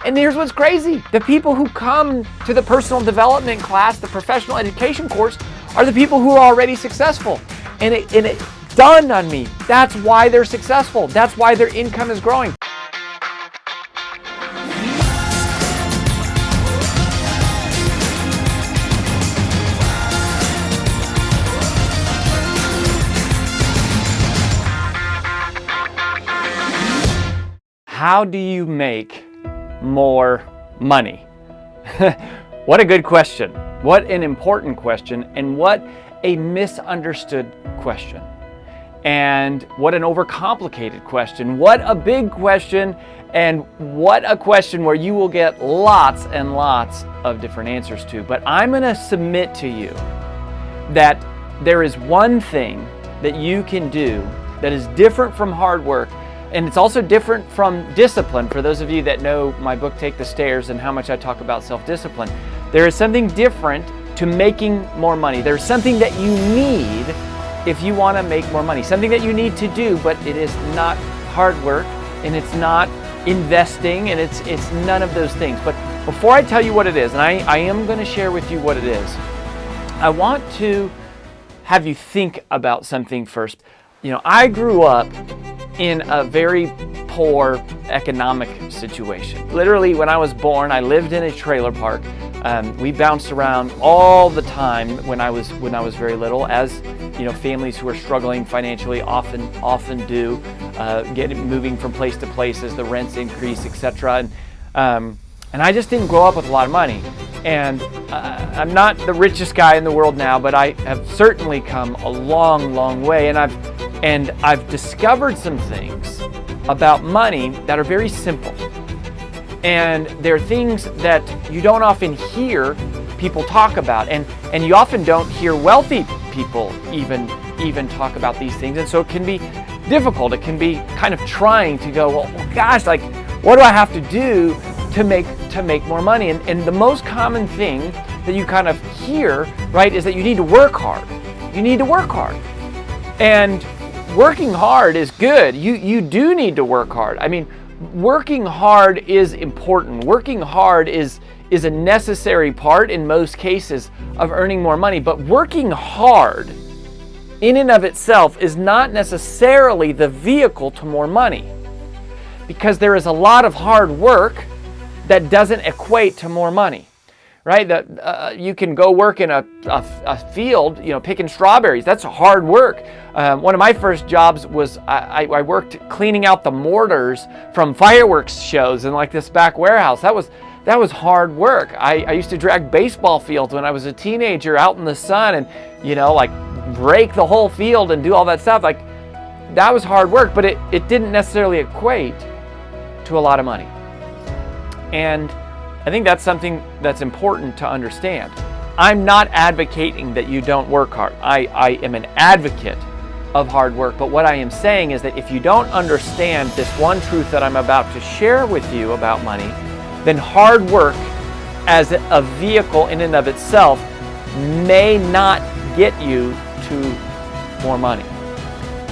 And here's what's crazy. The people who come to the personal development class, the professional education course, are the people who are already successful. And it dawned on me, that's why they're successful. That's why their income is growing. How do you make more money? What a good question. What an important question, and what a misunderstood question. And what an overcomplicated question. What a big question, and what a question where you will get lots and lots of different answers to. But I'm going to submit to you that there is one thing that you can do that is different from hard work. And it's also different from discipline. For those of you that know my book, Take the Stairs, and how much I talk about self-discipline, there is something different to making more money. There's something that you need if you want to make more money. Something that you need to do, but it is not hard work, and it's not investing, and it's none of those things. But before I tell you what it is, and I am going to share with you what it is, I want to have you think about something first. You know, I grew up in a very poor economic situation. Literally, when I was born, I lived in a trailer park. We bounced around all the time when I was very little, as you know, families who are struggling financially often do, moving from place to place as the rents increase, etc. And I just didn't grow up with a lot of money. And I'm not the richest guy in the world now, but I have certainly come a long, long way. And I've discovered some things about money that are very simple. And they're things that you don't often hear people talk about. And you often don't hear wealthy people even talk about these things. And so it can be difficult. It can be kind of trying to go, well, gosh, like, what do I have to do to make more money? And the most common thing that you kind of hear, right, is that you need to work hard. You need to work hard. And working hard is good. You do need to work hard. I mean, working hard is important. Working hard is a necessary part in most cases of earning more money. But working hard in and of itself is not necessarily the vehicle to more money, because there is a lot of hard work that doesn't equate to more money. Right? That you can go work in a field, you know, picking strawberries. That's hard work. One of my first jobs was I worked cleaning out the mortars from fireworks shows in like this back warehouse. That was hard work. I used to drag baseball fields when I was a teenager out in the sun, and you know, like rake the whole field and do all that stuff. Like, that was hard work, but it didn't necessarily equate to a lot of money. And I think that's something that's important to understand. I'm not advocating that you don't work hard. I am an advocate of hard work, but what I am saying is that if you don't understand this one truth that I'm about to share with you about money, then hard work as a vehicle in and of itself may not get you to more money.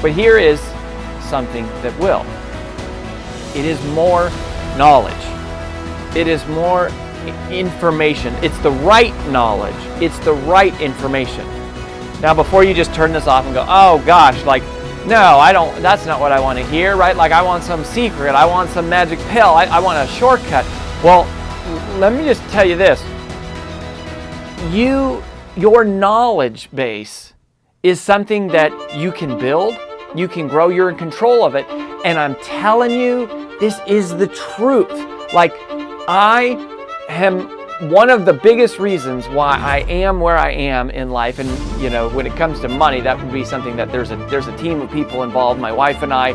But here is something that will. It is more knowledge. It is more information. It's the right knowledge. It's the right information. Now, before you just turn this off and go, oh gosh, like, no, that's not what I want to hear, right? Like, I want some secret. I want some magic pill. I want a shortcut. Well, let me just tell you this. Your knowledge base is something that you can build. You can grow. You're in control of it. And I'm telling you, this is the truth. Like, I am one of the biggest reasons why I am where I am in life. And you know, when it comes to money, that would be something that there's a team of people involved. My wife and I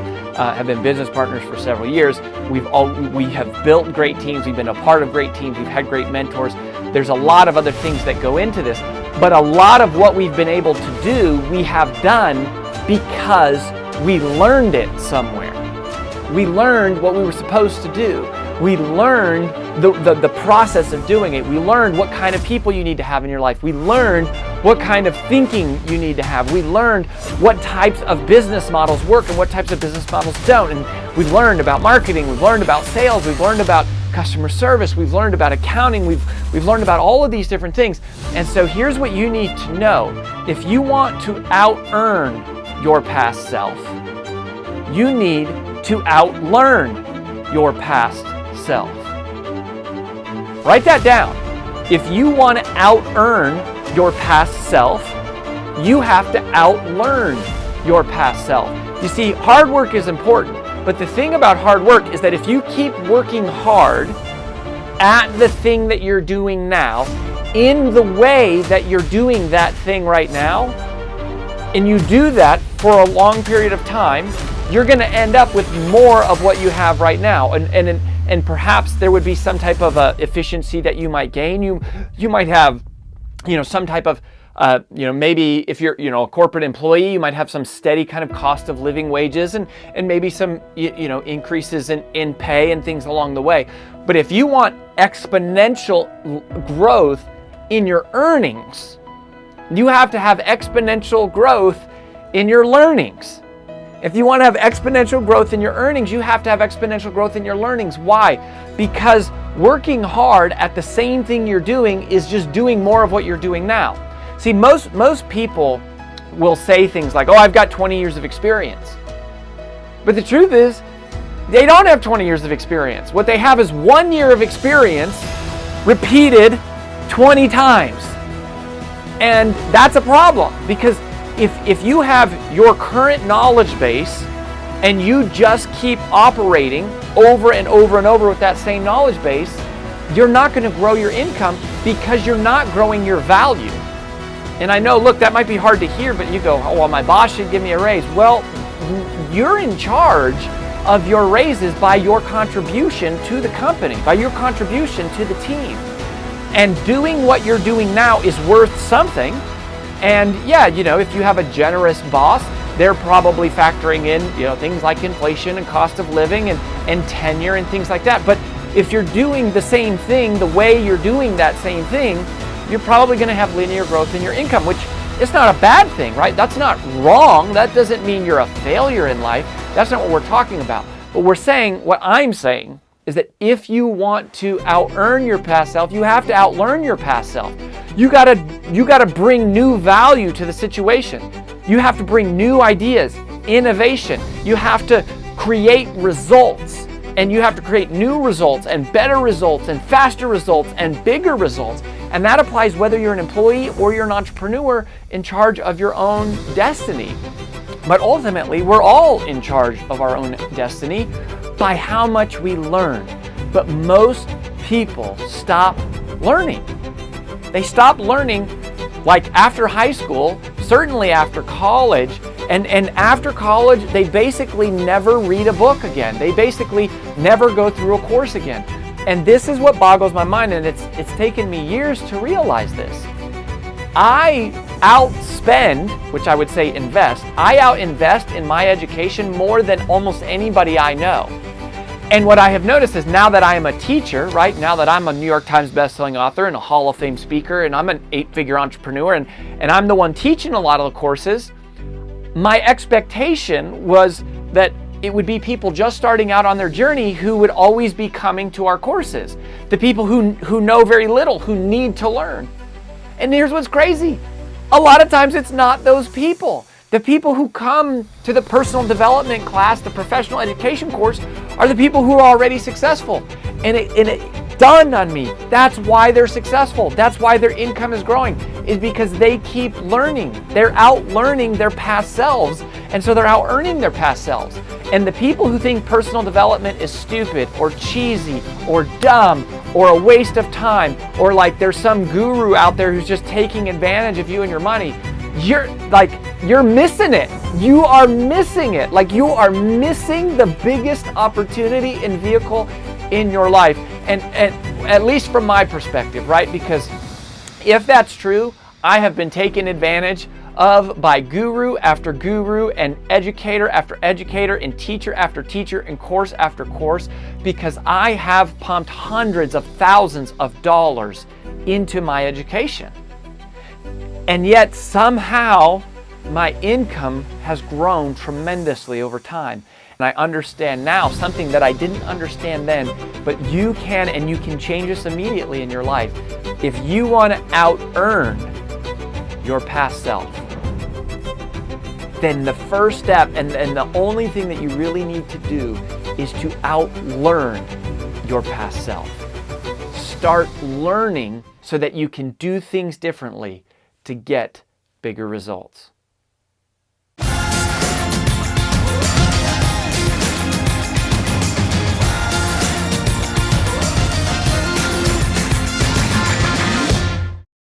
have been business partners for several years. We have built great teams. We've been a part of great teams. We've had great mentors. There's a lot of other things that go into this, but a lot of what we've been able to do, we have done because we learned it somewhere. We learned what we were supposed to do. We learned the process of doing it. We learned what kind of people you need to have in your life. We learned what kind of thinking you need to have. We learned what types of business models work and what types of business models don't. And we've learned about marketing. We've learned about sales. We've learned about customer service, we've learned about accounting, we've learned about all of these different things. And so here's what you need to know. If you want to out-earn your past self, you need to out-learn your past self. Write that down. If you want to out-earn your past self, you have to out-learn your past self. You see, hard work is important, but the thing about hard work is that if you keep working hard at the thing that you're doing now, in the way that you're doing that thing right now, and you do that for a long period of time, you're going to end up with more of what you have right now. And perhaps there would be some type of efficiency that you might gain. You might have, some type of, maybe if you're, a corporate employee, you might have some steady kind of cost of living wages and maybe some, increases in pay and things along the way. But if you want exponential growth in your earnings, you have to have exponential growth in your learnings. If you want to have exponential growth in your earnings, you have to have exponential growth in your learnings. Why? Because working hard at the same thing you're doing is just doing more of what you're doing now. See, most people will say things like, oh, I've got 20 years of experience. But the truth is, they don't have 20 years of experience. What they have is 1 year of experience repeated 20 times. And that's a problem, because if you have your current knowledge base and you just keep operating over and over and over with that same knowledge base, you're not going to grow your income because you're not growing your value. And I know, look, that might be hard to hear, but you go, oh, well, my boss should give me a raise. Well, you're in charge of your raises by your contribution to the company, by your contribution to the team. And doing what you're doing now is worth something. And yeah, if you have a generous boss, they're probably factoring in, things like inflation and cost of living and tenure and things like that. But if you're doing the same thing the way you're doing that same thing, you're probably going to have linear growth in your income, which is not a bad thing, right? That's not wrong. That doesn't mean you're a failure in life. That's not what we're talking about. But what I'm saying is that if you want to out-earn your past self, you have to out-learn your past self. You gotta bring new value to the situation. You have to bring new ideas, innovation. You have to create results, and you have to create new results and better results and faster results and bigger results. And that applies whether you're an employee or you're an entrepreneur in charge of your own destiny. But ultimately, we're all in charge of our own destiny by how much we learn. But most people stop learning. They stop learning like after high school, certainly after college, and after college, they basically never read a book again. They basically never go through a course again. And this is what boggles my mind, and it's taken me years to realize this. I outspend, which I would say invest, I outinvest in my education more than almost anybody I know. And what I have noticed is now that I am a teacher, right, now that I'm a New York Times bestselling author and a Hall of Fame speaker, and I'm an 8-figure entrepreneur, and I'm the one teaching a lot of the courses, my expectation was that it would be people just starting out on their journey who would always be coming to our courses. The people who know very little, who need to learn. And here's what's crazy. A lot of times it's not those people. The people who come to the personal development class, the professional education course, are the people who are already successful. And it dawned on me, that's why they're successful. That's why their income is growing, is because they keep learning. They're out learning their past selves, and so they're out earning their past selves. And the people who think personal development is stupid or cheesy or dumb or a waste of time, or like there's some guru out there who's just taking advantage of you and your money, you're missing it. You are missing it. Like, you are missing the biggest opportunity and vehicle in your life. And at least from my perspective, right? Because if that's true, I have been taken advantage of by guru after guru and educator after educator and teacher after teacher and course after course, because I have pumped hundreds of thousands of dollars into my education. And yet somehow my income has grown tremendously over time. And I understand now something that I didn't understand then, but you can, and you can change this immediately in your life. If you want to out-earn your past self, then the first step and the only thing that you really need to do is to out-learn your past self. Start learning so that you can do things differently to get bigger results.